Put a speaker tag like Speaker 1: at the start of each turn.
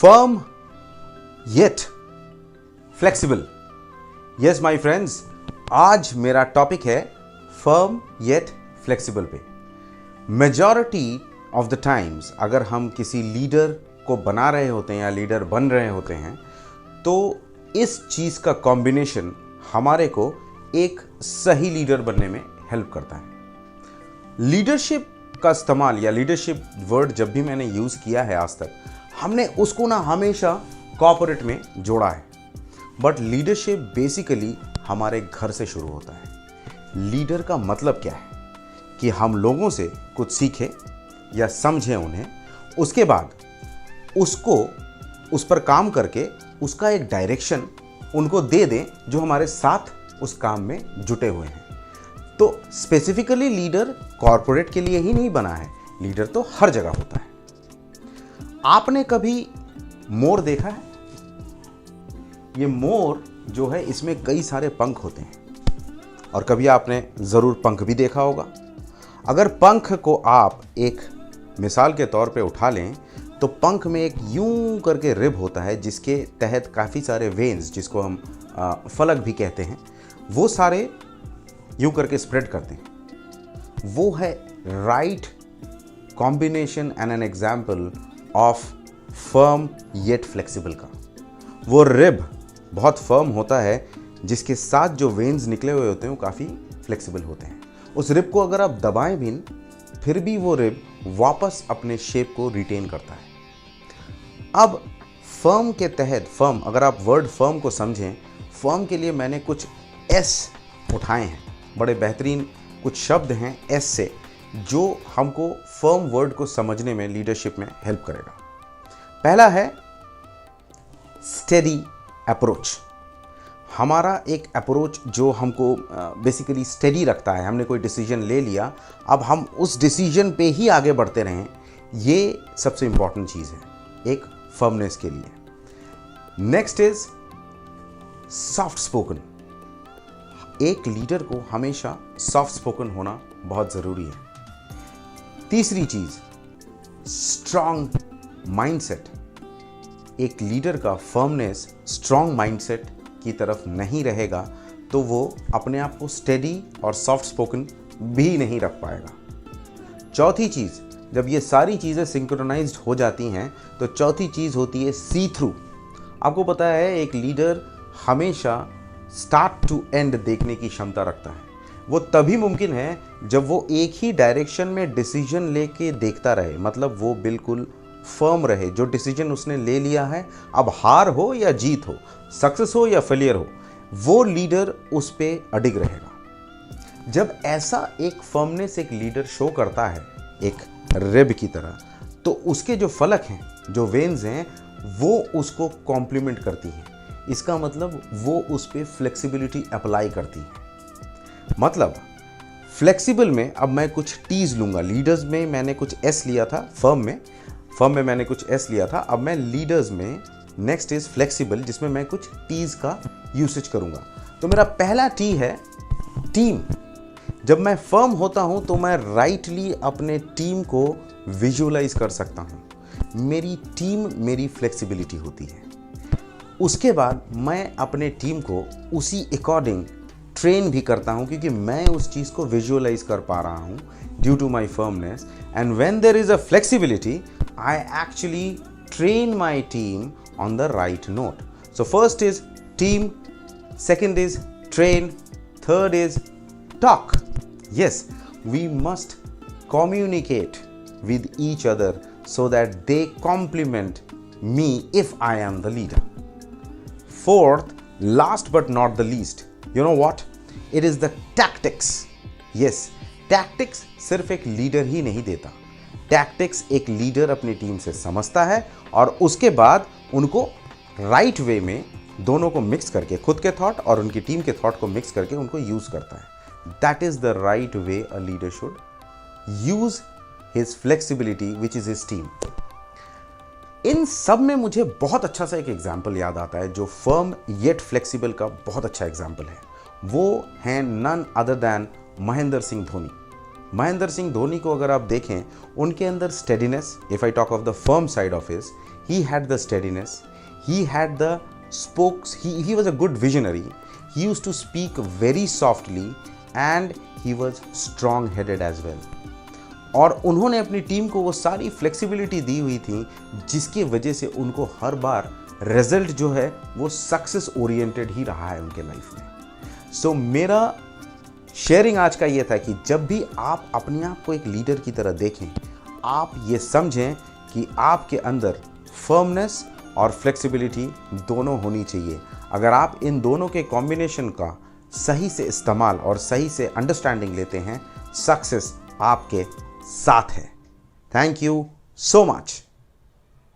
Speaker 1: Firm yet flexible. Yes my friends, आज मेरा topic है फर्म येट फ्लेक्सिबल पे। मेजॉरिटी ऑफ द टाइम्स अगर हम किसी लीडर को बना रहे होते हैं या लीडर बन रहे होते हैं तो इस चीज़ का कॉम्बिनेशन हमारे को एक सही लीडर बनने में हेल्प करता है। लीडरशिप का इस्तेमाल या लीडरशिप वर्ड जब भी मैंने यूज़ किया है आज तक, हमने उसको ना हमेशा कॉर्पोरेट में जोड़ा है। बट लीडरशिप बेसिकली हमारे घर से शुरू होता है। लीडर का मतलब क्या है कि हम लोगों से कुछ सीखें या समझें उन्हें, उसके बाद उसको उस पर काम करके उसका एक डायरेक्शन उनको दे दें जो हमारे साथ उस काम में जुटे हुए हैं। तो स्पेसिफिकली लीडर कॉर्पोरेट के लिए ही नहीं बना है, लीडर तो हर जगह होता है। आपने कभी मोर देखा है? ये मोर जो है इसमें कई सारे पंख होते हैं और कभी आपने ज़रूर पंख भी देखा होगा। अगर पंख को आप एक मिसाल के तौर पे उठा लें तो पंख में एक यूं करके रिब होता है जिसके तहत काफ़ी सारे वेन्स, जिसको हम फलक भी कहते हैं, वो सारे यूं करके स्प्रेड करते हैं। वो है right combination and an example of firm yet flexible का। वो रिब बहुत फर्म होता है जिसके साथ जो वेन्स निकले हुए होते हैं वो काफ़ी फ्लेक्सिबल होते हैं। उस रिब को अगर आप दबाएं भी फिर भी वो रिब वापस अपने शेप को रिटेन करता है। अब फर्म के तहत, फर्म, अगर आप वर्ड फर्म को समझें, फर्म के लिए मैंने कुछ एस उठाए हैं। बड़े बेहतरीन कुछ शब्द हैं एस से जो हमको फर्म वर्ड को समझने में, लीडरशिप में हेल्प करेगा। पहला है स्टेडी अप्रोच। हमारा एक अप्रोच जो हमको बेसिकली स्टेडी रखता है। हमने कोई डिसीजन ले लिया, अब हम उस डिसीजन पे ही आगे बढ़ते रहें, ये सबसे इंपॉर्टेंट चीज़ है एक फर्मनेस के लिए। Next is soft spoken. एक लीडर को हमेशा सॉफ्ट स्पोकन होना बहुत ज़रूरी है। तीसरी चीज़ स्ट्रॉन्ग माइंडसेट। एक लीडर का फर्मनेस स्ट्रॉन्ग माइंडसेट की तरफ नहीं रहेगा तो वो अपने आप को स्टेडी और सॉफ्ट स्पोकन भी नहीं रख पाएगा। चौथी चीज़, जब ये सारी चीज़ें सिंक्रोनाइज्ड हो जाती हैं तो चौथी चीज़ होती है सी थ्रू। आपको पता है एक लीडर हमेशा स्टार्ट टू एंड देखने की क्षमता रखता है। वो तभी मुमकिन है जब वो एक ही डायरेक्शन में डिसीजन लेके देखता रहे, मतलब वो बिल्कुल फर्म रहे। जो डिसीजन उसने ले लिया है, अब हार हो या जीत हो, सक्सेस हो या फेलियर हो, वो लीडर उस पर अडिग रहेगा। जब ऐसा एक फर्मनेस एक लीडर शो करता है एक रिब की तरह, तो उसके जो फलक हैं, जो वेन्स हैं, वो उसको कॉम्प्लीमेंट करती हैं। इसका मतलब वो उस पर फ्लेक्सिबिलिटी अप्लाई करती है। मतलब फ्लेक्सिबल में अब मैं कुछ टीज लूँगा। लीडर्स में मैंने कुछ एस लिया था, फर्म में मैंने कुछ एस लिया था। अब मैं लीडर्स में नेक्स्ट इज फ्लेक्सिबल, जिसमें मैं कुछ टीज का यूसेज करूँगा। तो मेरा पहला टी है टीम। जब मैं फर्म होता हूँ तो मैं राइटली अपने टीम को विजुअलाइज कर सकता हूँ। मेरी टीम मेरी फ्लेक्सिबिलिटी होती है। उसके बाद मैं अपने टीम को उसी अकॉर्डिंग ट्रेन भी करता हूँ क्योंकि मैं उस चीज़ को विजुअलाइज कर पा रहा हूँ due to my firmness. And when there is a flexibility, I actually train my team on the right note. So first is team, second is train, third is talk. Yes, we must communicate with each other so that they complement me if I am the leader. Fourth, last but not the least, you know what? It is the tactics. Yes, tactics सिर्फ एक leader ही नहीं देता। Tactics एक leader अपनी team से समझता है और उसके बाद उनको राइट वे में दोनों को मिक्स करके, खुद के थॉट और उनकी टीम के थॉट को मिक्स करके उनको यूज करता है। That is the right way a leader should use his flexibility, which is his team. इन सब में मुझे बहुत अच्छा सा एक एग्जाम्पल याद आता है जो फर्म येट फ्लेक्सिबल का बहुत अच्छा एग्जाम्पल है। वो हैं none other than Mahendra Singh Dhoni. Mahendra Singh Dhoni को अगर आप देखें, उनके अंदर steadiness, if I talk of the firm side of his, he had the steadiness, he had the spokes, he was a good visionary. He used to speak very softly and he was strong headed as well. और उन्होंने अपनी team को वो सारी flexibility दी हुई थी जिसकी वजह से उनको हर बार रिजल्ट जो है वो सक्सेस ओरिएंटेड ही रहा है उनके लाइफ में। सो मेरा शेयरिंग आज का ये था कि जब भी आप अपने आप को एक लीडर की तरह देखें, आप ये समझें कि आपके अंदर फर्मनेस और फ्लेक्सिबिलिटी दोनों होनी चाहिए। अगर आप इन दोनों के कॉम्बिनेशन का सही से इस्तेमाल और सही से अंडरस्टैंडिंग लेते हैं, सक्सेस आपके साथ है। Thank you so much.